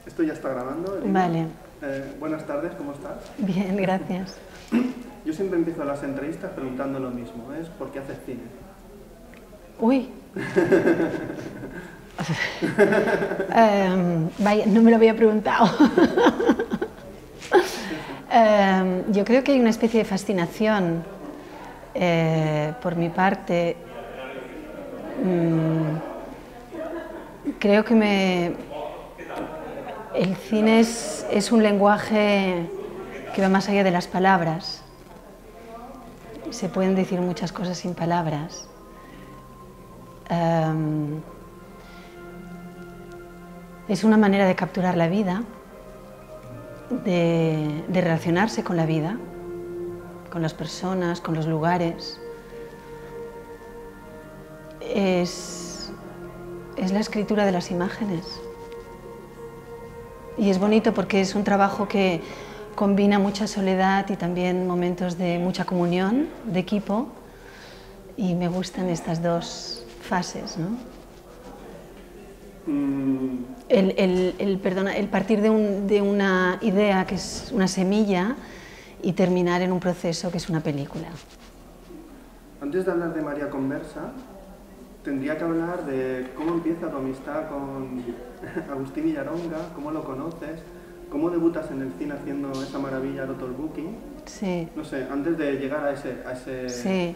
Esto ya está grabando. Vale. Buenas tardes, ¿cómo estás? Bien, gracias. Yo siempre empiezo las entrevistas preguntando lo mismo, es ¿por qué haces cine? Uy. Vaya, no me lo había preguntado. Yo creo que hay una especie de fascinación por mi parte. Creo que el cine es un lenguaje que va más allá de las palabras. Se pueden decir muchas cosas sin palabras. Es una manera de capturar la vida, de relacionarse con la vida, con las personas, con los lugares. Es la escritura de las imágenes. Y es bonito porque es un trabajo que combina mucha soledad y también momentos de mucha comunión, de equipo, y me gustan estas dos fases, ¿no? El partir de una idea que es una semilla y terminar en un proceso que es una película. Antes de hablar de María Conversa, tendría que hablar de cómo empieza tu amistad con Agustín Villaronga, cómo lo conoces, cómo debutas en el cine haciendo esa maravilla Arotol Booking. Sí. No sé, antes de llegar a ese... Sí.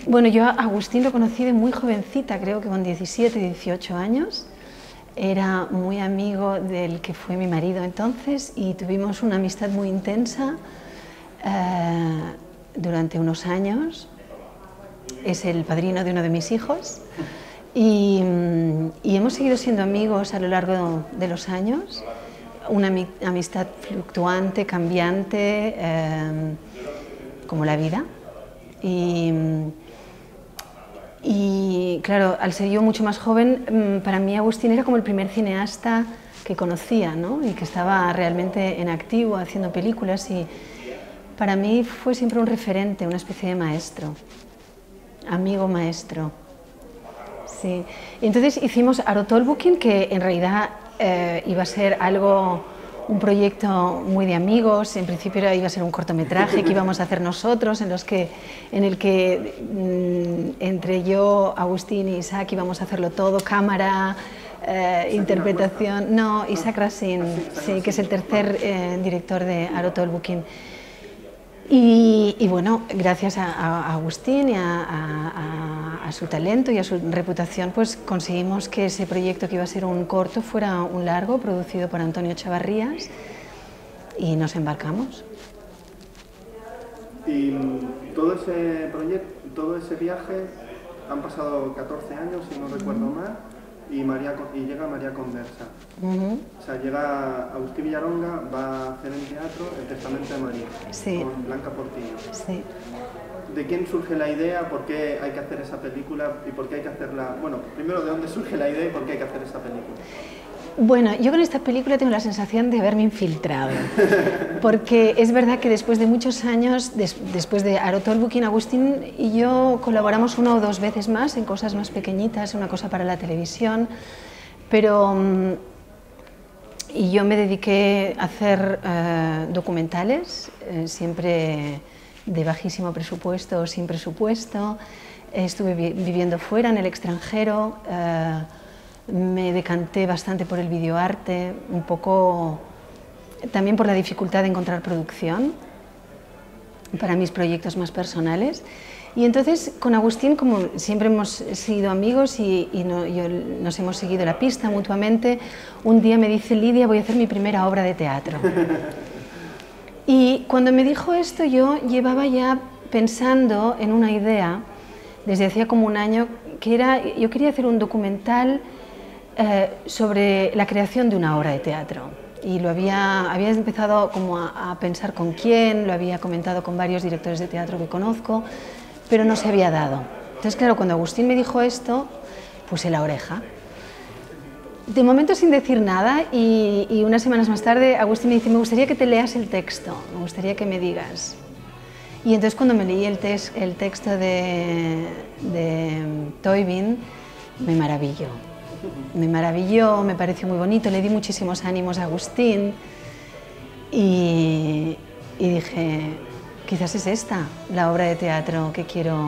Bueno, yo a Agustín lo conocí de muy jovencita, creo que con 17, 18 años. Era muy amigo del que fue mi marido entonces y tuvimos una amistad muy intensa durante unos años. Es el padrino de uno de mis hijos y hemos seguido siendo amigos a lo largo de los años. Una amistad fluctuante, cambiante, como la vida. Y claro, al ser yo mucho más joven, para mí Agustín era como el primer cineasta que conocía, ¿no? Y que estaba realmente en activo, haciendo películas, y para mí fue siempre un referente, una especie de maestro, amigo maestro. Sí. Entonces hicimos Arotol Booking, que en realidad iba a ser un proyecto muy de amigos. En principio iba a ser un cortometraje que íbamos a hacer nosotros, en el que entre yo, Agustín y Isaac íbamos a hacerlo todo, cámara, interpretación. No, Isaac Racine, sí, que es el tercer director de Arotol Booking. Y bueno, gracias a Agustín y a su talento y a su reputación, pues conseguimos que ese proyecto, que iba a ser un corto, fuera un largo producido por Antonio Chavarrías, y nos embarcamos. Y todo ese proyecto, todo ese viaje, han pasado 14 años, si no recuerdo mal, y llega María Conversa. O sea, llega Agustín Villaronga, va a hacer en teatro El Testamento de María, sí, con Blanca Portillo. Sí. ¿De quién surge la idea? ¿Por qué hay que hacer esa película? ¿Y por qué hay que hacerla? Bueno, primero, ¿de dónde surge la idea y por qué hay que hacer esa película? Bueno, yo con esta película tengo la sensación de haberme infiltrado, porque es verdad que después de muchos años, después de Arotol Booking, Agustín y yo colaboramos una o dos veces más en cosas más pequeñitas, una cosa para la televisión, pero y yo me dediqué a hacer documentales, siempre de bajísimo presupuesto o sin presupuesto. Estuve viviendo fuera, en el extranjero. Me decanté bastante por el videoarte, un poco también por la dificultad de encontrar producción para mis proyectos más personales. Y entonces con Agustín, como siempre hemos sido amigos y nos hemos seguido la pista mutuamente, un día me dice: Lidia, voy a hacer mi primera obra de teatro. Y cuando me dijo esto, yo llevaba ya pensando en una idea desde hacía como un año, que era, yo quería hacer un documental sobre la creación de una obra de teatro, y había empezado como a pensar con quién, lo había comentado con varios directores de teatro que conozco, pero no se había dado. Entonces, claro, cuando Agustín me dijo esto, puse la oreja. De momento sin decir nada, y unas semanas más tarde Agustín me dice: me gustaría que te leas el texto, me gustaría que me digas. Y entonces cuando me leí el texto de Toybin, me maravilló. Me maravilló, me pareció muy bonito, le di muchísimos ánimos a Agustín y dije, quizás es esta la obra de teatro que quiero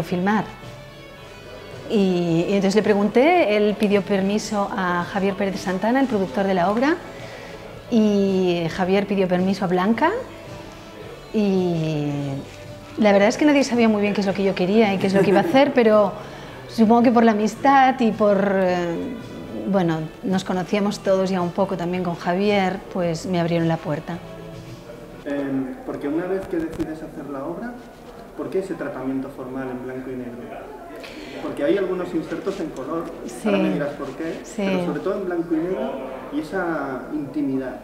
filmar. Y entonces le pregunté, él pidió permiso a Javier Pérez de Santana, el productor de la obra, y Javier pidió permiso a Blanca, y la verdad es que nadie sabía muy bien qué es lo que yo quería y qué es lo que iba a hacer, pero supongo que por la amistad y por, bueno, nos conocíamos todos ya un poco también con Javier, pues me abrieron la puerta. Porque una vez que decides hacer la obra, ¿por qué ese tratamiento formal en blanco y negro? Porque hay algunos insertos en color, sí, ahora me dirás por qué, sí, pero sobre todo en blanco y negro y esa intimidad.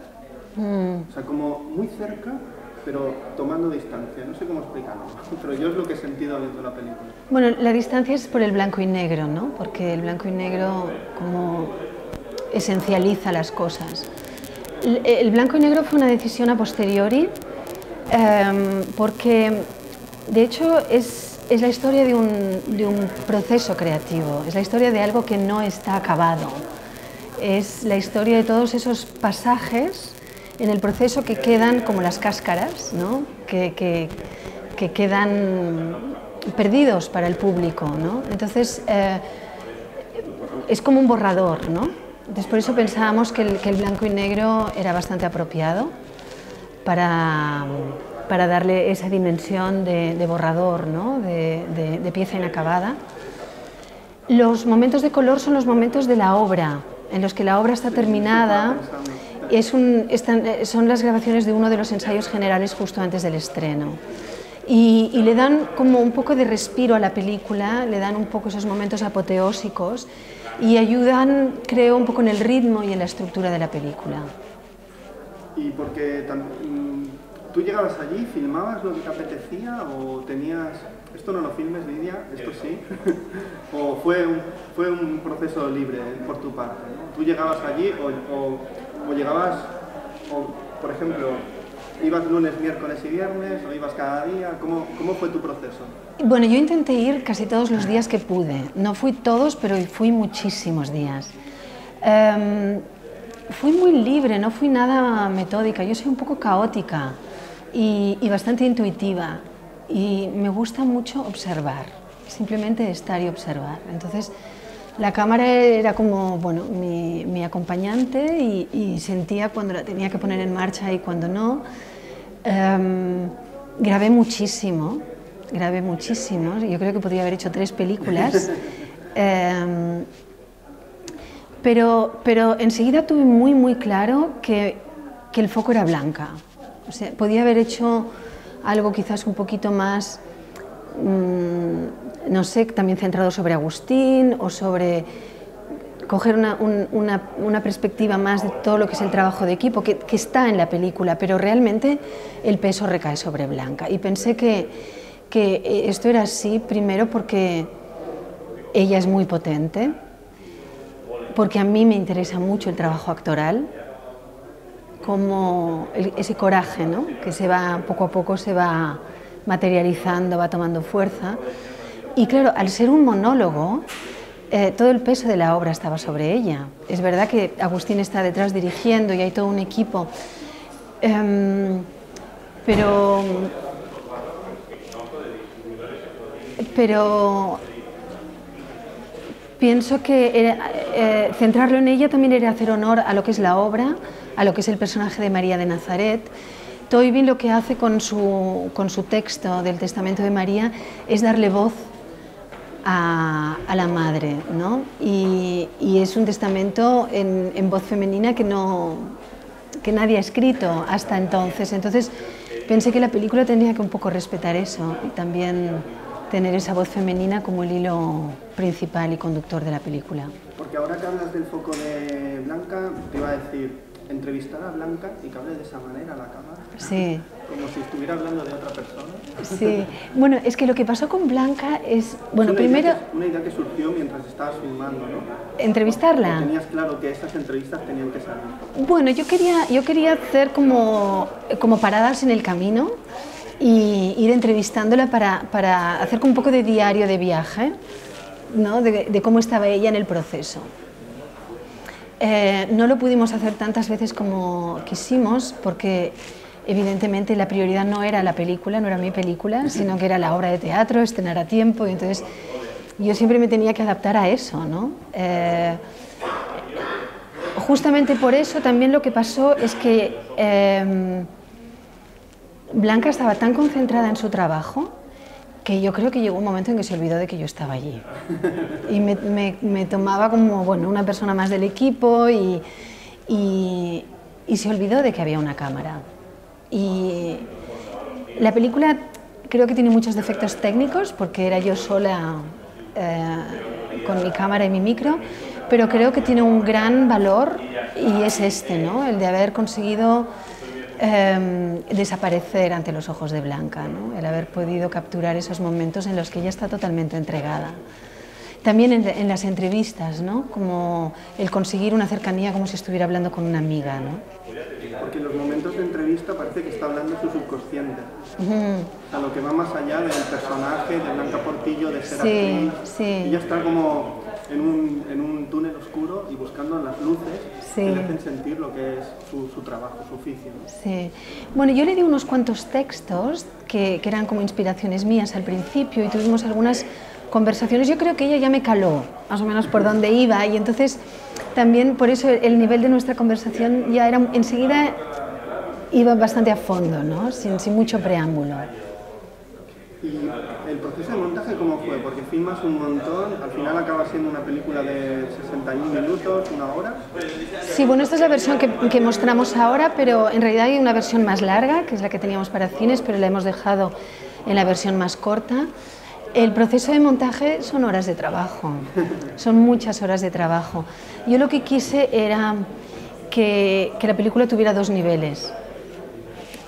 O sea, como muy cerca, pero tomando distancia. No sé cómo explicarlo, pero yo es lo que he sentido viendo la película. Bueno, la distancia es por el blanco y negro, ¿no? Porque el blanco y negro como esencializa las cosas. El blanco y negro fue una decisión a posteriori, porque de hecho es la historia de un proceso creativo, es la historia de algo que no está acabado, es la historia de todos esos pasajes en el proceso que quedan como las cáscaras, ¿no? que quedan perdidos para el público, ¿no? Entonces es como un borrador, ¿no? Entonces por eso pensábamos que el blanco y negro era bastante apropiado para darle esa dimensión de borrador, ¿no? de pieza inacabada. Los momentos de color son los momentos de la obra, en los que la obra está terminada. Son las grabaciones de uno de los ensayos generales justo antes del estreno. Y le dan como un poco de respiro a la película, le dan un poco esos momentos apoteósicos y ayudan, creo, un poco en el ritmo y en la estructura de la película. Y porque ¿tú llegabas allí, filmabas lo que te apetecía o tenías... Esto no lo filmes, Lidia, esto sí? ¿O fue un proceso libre por tu parte, ¿no? ¿Tú llegabas allí o llegabas, por ejemplo, ibas lunes, miércoles y viernes o ibas cada día? ¿Cómo fue tu proceso? Bueno, yo intenté ir casi todos los días que pude. No fui todos, pero fui muchísimos días. Fui muy libre, no fui nada metódica. Yo soy un poco caótica y bastante intuitiva y me gusta mucho observar, simplemente estar y observar. Entonces la cámara era como, bueno, mi acompañante y sentía cuando la tenía que poner en marcha y cuando no. Grabé muchísimo, yo creo que podría haber hecho 3 películas, pero enseguida tuve muy claro que el foco era Blanca. O sea, podía haber hecho algo quizás un poquito más, no sé, también centrado sobre Agustín o sobre coger una perspectiva más de todo lo que es el trabajo de equipo, que está en la película, pero realmente el peso recae sobre Blanca. Y pensé que esto era así, primero porque ella es muy potente, porque a mí me interesa mucho el trabajo actoral, como ese coraje, ¿no? Que poco a poco se va materializando, va tomando fuerza. Y claro, al ser un monólogo, todo el peso de la obra estaba sobre ella. Es verdad que Agustín está detrás dirigiendo y hay todo un equipo, pero pienso que centrarlo en ella también era hacer honor a lo que es la obra, a lo que es el personaje de María de Nazaret. Tolkien lo que hace con su texto del Testamento de María es darle voz a la madre, ¿no? Y es un testamento en voz femenina que nadie ha escrito hasta entonces. Entonces pensé que la película tendría que un poco respetar eso y también tener esa voz femenina como el hilo principal y conductor de la película. Porque ahora que hablas del foco de Blanca, te iba a decir, entrevistar a Blanca y que hable de esa manera a la cámara. Sí. Como si estuviera hablando de otra persona. Sí. Bueno, es que lo que pasó con Blanca es... Bueno, primero... Una idea que surgió mientras estabas filmando, ¿no? ¿Entrevistarla? Tenías claro que esas entrevistas tenían que salir. Bueno, yo quería hacer como paradas en el camino y ir entrevistándola para hacer como un poco de diario de viaje. ¿no? de cómo estaba ella en el proceso. No lo pudimos hacer tantas veces como quisimos, porque evidentemente la prioridad no era la película, no era mi película, sino que era la obra de teatro, estrenar a tiempo, y entonces yo siempre me tenía que adaptar a eso, ¿no? Justamente por eso también lo que pasó es que Blanca estaba tan concentrada en su trabajo que yo creo que llegó un momento en que se olvidó de que yo estaba allí. Y me tomaba como, bueno, una persona más del equipo y se olvidó de que había una cámara. Y la película creo que tiene muchos defectos técnicos porque era yo sola con mi cámara y mi micro, pero creo que tiene un gran valor y es este, ¿no? El de haber conseguido desaparecer ante los ojos de Blanca, ¿no? El haber podido capturar esos momentos en los que ella está totalmente entregada. También en las entrevistas, ¿no? Como el conseguir una cercanía como si estuviera hablando con una amiga, ¿no? Porque en los momentos de entrevista parece que está hablando su subconsciente, a lo que va más allá del personaje de Blanca Portillo, de ser actriz. Sí. Ella está como en un túnel oscuro y buscando las luces que le hacen sentir lo que es su trabajo, su oficio, ¿no? Sí. Bueno, yo le di unos cuantos textos que eran como inspiraciones mías al principio y tuvimos algunas conversaciones. Yo creo que ella ya me caló más o menos por dónde iba y entonces también por eso el nivel de nuestra conversación ya era enseguida iba bastante a fondo, ¿no? Sin mucho preámbulo. ¿Y el proceso de montaje cómo fue? Porque filmas un montón, al final acaba siendo una película de 61 minutos, una hora. Sí, bueno, esta es la versión que mostramos ahora, pero en realidad hay una versión más larga, que es la que teníamos para cines, pero la hemos dejado en la versión más corta. El proceso de montaje son horas de trabajo, son muchas horas de trabajo. Yo lo que quise era que la película tuviera dos niveles,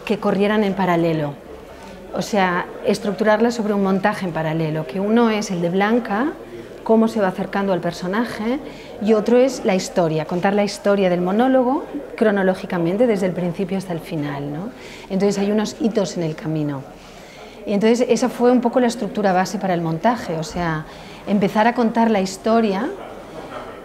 que corrieran en paralelo. O sea, estructurarla sobre un montaje en paralelo, que uno es el de Blanca, cómo se va acercando al personaje, y otro es la historia, contar la historia del monólogo cronológicamente desde el principio hasta el final, ¿no? Entonces hay unos hitos en el camino. Y entonces esa fue un poco la estructura base para el montaje, o sea, empezar a contar la historia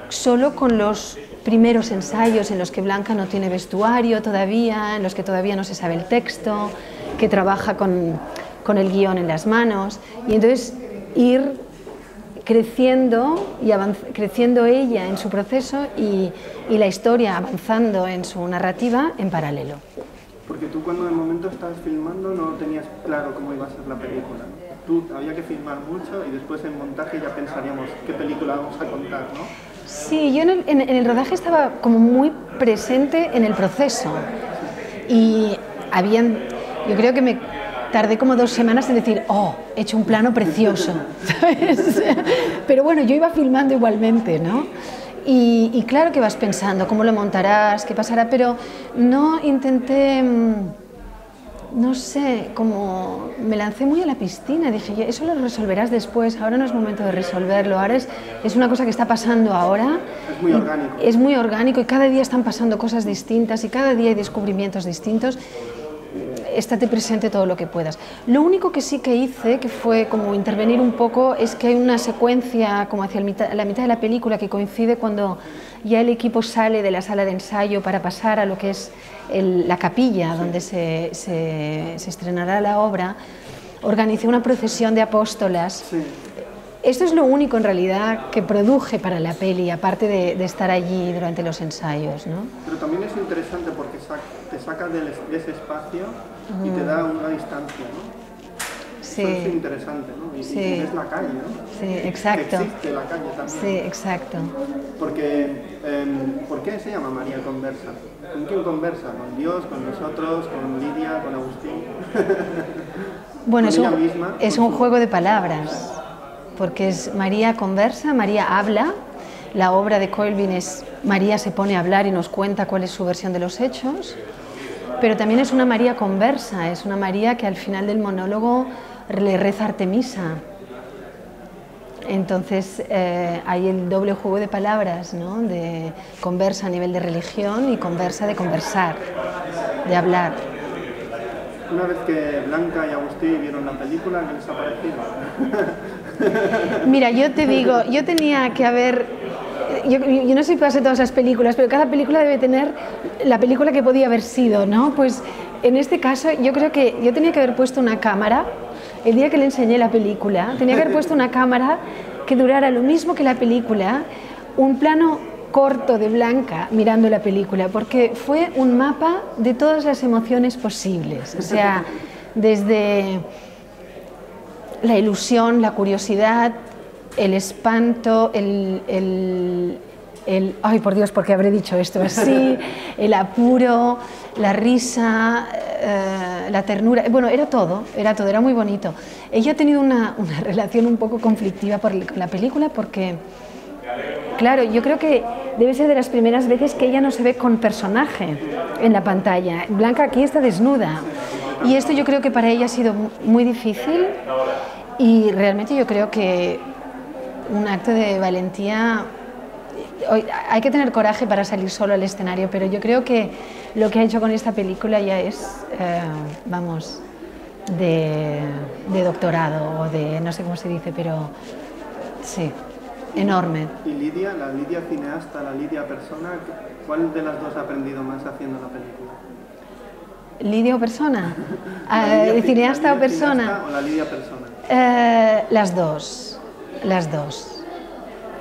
solo con los primeros ensayos en los que Blanca no tiene vestuario todavía, en los que todavía no se sabe el texto, que trabaja con el guión en las manos, y entonces ir creciendo y creciendo ella en su proceso y la historia avanzando en su narrativa en paralelo. Porque tú cuando de momento estabas filmando no tenías claro cómo iba a ser la película, ¿no? Tú había que filmar mucho y después en montaje ya pensaríamos qué película vamos a contar, ¿no? Sí, yo en el rodaje estaba como muy presente en el proceso y yo creo que me tardé como 2 semanas en decir, oh, he hecho un plano precioso, ¿sabes? Pero bueno, yo iba filmando igualmente, ¿no? Y claro que vas pensando cómo lo montarás, qué pasará, pero no intenté, no sé, como me lancé muy a la piscina, dije, eso lo resolverás después, ahora no es momento de resolverlo, ahora es una cosa que está pasando ahora. Es muy orgánico. Es muy orgánico y cada día están pasando cosas distintas y cada día hay descubrimientos distintos. Estate presente todo lo que puedas. Lo único que sí que hice, que fue como intervenir un poco, es que hay una secuencia como hacia la mitad de la película que coincide cuando ya el equipo sale de la sala de ensayo para pasar a lo que es la capilla donde se estrenará la obra. Organicé una procesión de apóstolas. Sí. Esto es lo único en realidad que produje para la peli, aparte de estar allí durante los ensayos, ¿no? Pero también es interesante porque te saca de ese espacio y te da una distancia, ¿no? Sí. Eso es interesante, ¿no? Y ves la calle, ¿no? Sí, exacto. Que existe la calle también. Sí, exacto. Porque, ¿por qué se llama María Conversa? ¿Con quién conversa? ¿Con Dios, con nosotros, con Lidia, con Agustín? Bueno, es un juego de palabras. Porque es María conversa, María habla. La obra de Colvin es María se pone a hablar y nos cuenta cuál es su versión de los hechos, pero también es una María conversa, es una María que al final del monólogo le reza Artemisa. Entonces hay el doble juego de palabras, ¿no? De conversa a nivel de religión y conversa de conversar, de hablar. Una vez que Blanca y Agustín vieron la película, ¿qué les ha parecido? Mira, yo te digo, yo tenía que haber... Yo no sé si pasa todas las películas, pero cada película debe tener la película que podía haber sido, ¿no? Pues en este caso yo creo que yo tenía que haber puesto una cámara, el día que le enseñé la película, tenía que haber puesto una cámara que durara lo mismo que la película, un plano corto de Blanca mirando la película, porque fue un mapa de todas las emociones posibles, o sea, desde la ilusión, la curiosidad, el espanto, ay por Dios, ¿por qué habré dicho esto así? El apuro, la risa, la ternura, bueno, era todo, era muy bonito. Ella ha tenido una relación un poco conflictiva con la película porque, claro, yo creo que debe ser de las primeras veces que ella no se ve con personaje en la pantalla. Blanca aquí está desnuda y esto yo creo que para ella ha sido muy difícil y realmente yo creo que un acto de valentía. Hay que tener coraje para salir solo al escenario, pero yo creo que lo que ha hecho con esta película ya es, vamos, de doctorado o de, no sé cómo se dice, pero sí, enorme. ¿Y Lidia, la Lidia cineasta, la Lidia persona, cuál de las dos ha aprendido más haciendo la película? ¿Lidia o persona? ¿Cineasta o persona? ¿O la Lidia persona? Las dos,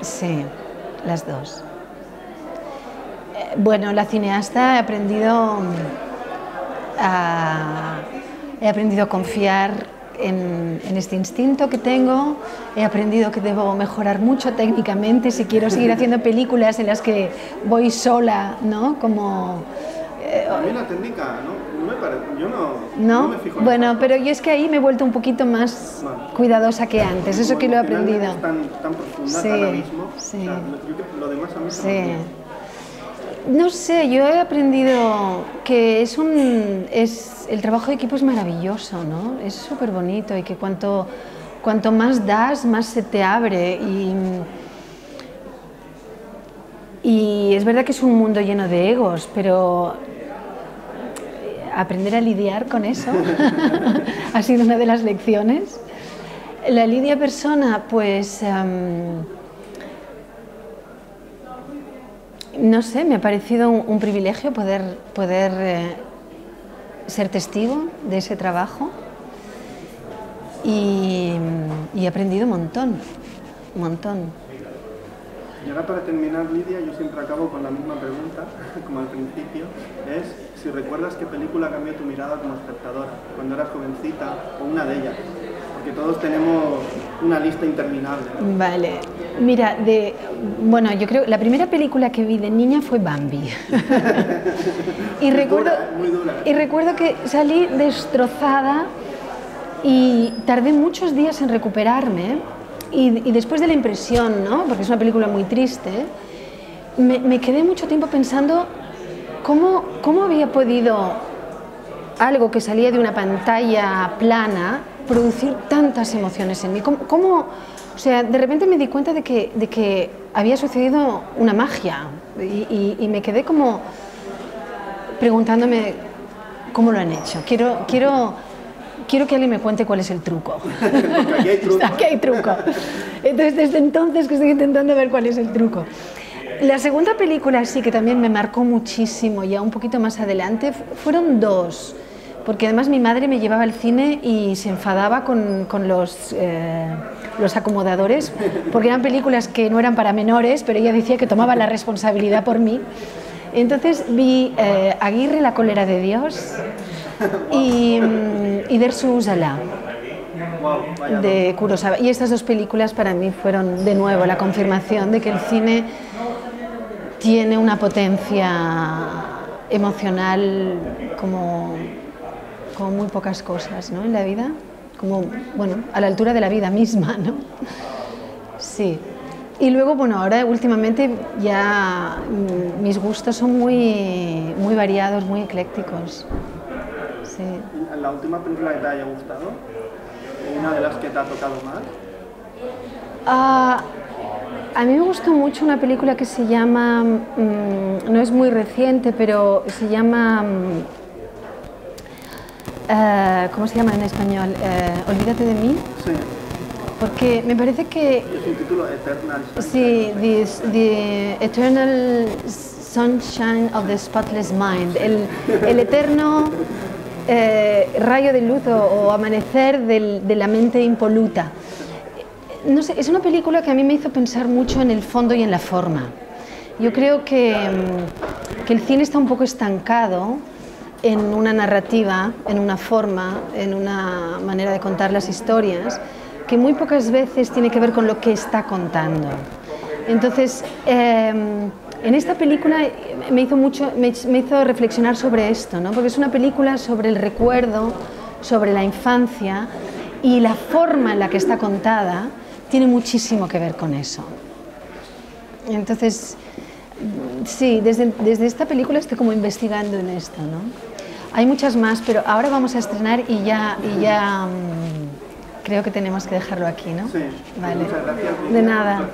sí. Las dos. Bueno, la cineasta he aprendido a confiar en este instinto que tengo, he aprendido que debo mejorar mucho técnicamente si quiero seguir haciendo películas en las que voy sola, ¿no? Como... a mí la técnica, ¿no? me parece, yo no me fijo en bueno, pero yo es que ahí me he vuelto un poquito más cuidadosa que antes, eso que lo he aprendido. Es tan profunda, sí, tan abismo, sí. O sea, lo demás a mí se sí. me... No sé, yo he aprendido que el trabajo de equipo es maravilloso, ¿no? Es súper bonito y que cuanto más das, más se te abre y es verdad que es un mundo lleno de egos, pero aprender a lidiar con eso ha sido una de las lecciones. La Lidia persona, pues... no sé, me ha parecido un privilegio poder ser testigo de ese trabajo y he aprendido un montón. Y ahora para terminar, Lidia, yo siempre acabo con la misma pregunta, como al principio, es si recuerdas qué película cambió tu mirada como espectadora, cuando eras jovencita, o una de ellas, porque todos tenemos una lista interminable, ¿no? Vale, mira, bueno, yo creo que la primera película que vi de niña fue Bambi. Muy dura. Y recuerdo que salí destrozada y tardé muchos días en recuperarme. Y después de la impresión, ¿no? Porque es una película muy triste, me quedé mucho tiempo pensando cómo había podido algo que salía de una pantalla plana producir tantas emociones en mí. O sea, de repente me di cuenta de que había sucedido una magia y me quedé como preguntándome cómo lo han hecho. Quiero que alguien me cuente cuál es el truco. Porque aquí hay truco. Aquí hay truco. Entonces, desde entonces que estoy intentando ver cuál es el truco. La segunda película sí que también me marcó muchísimo, ya un poquito más adelante, fueron dos. Porque además mi madre me llevaba al cine y se enfadaba con los acomodadores, porque eran películas que no eran para menores, pero ella decía que tomaba la responsabilidad por mí. Entonces vi Aguirre, la cólera de Dios, y Versus Alá, de Kurosawa. Y estas dos películas para mí fueron de nuevo la confirmación de que el cine tiene una potencia emocional como muy pocas cosas, ¿no? En la vida, como, bueno, a la altura de la vida misma, ¿no? Sí. Y luego, bueno, ahora últimamente ya mis gustos son muy variados, muy eclécticos. Sí. ¿La última película que te haya gustado? ¿Una de las que te ha tocado más? A mí me gustó mucho una película que se llama, no es muy reciente, pero se llama, ¿cómo se llama en español? Olvídate de mí. Sí. porque me parece que... Es un título Eternal Sunshine. Sí, the Eternal Sunshine of the Spotless Mind, el eterno rayo de luz o amanecer de la mente impoluta. No sé, es una película que a mí me hizo pensar mucho en el fondo y en la forma. Yo creo que el cine está un poco estancado en una narrativa, en una forma, en una manera de contar las historias, que muy pocas veces tiene que ver con lo que está contando. Entonces, en esta película me hizo reflexionar sobre esto, ¿no? Porque es una película sobre el recuerdo, sobre la infancia, y la forma en la que está contada tiene muchísimo que ver con eso. Entonces, sí, desde esta película estoy como investigando en esto, ¿no? Hay muchas más, pero ahora vamos a estrenar y ya creo que tenemos que dejarlo aquí, ¿no? Sí. Vale. Muchas gracias. De nada.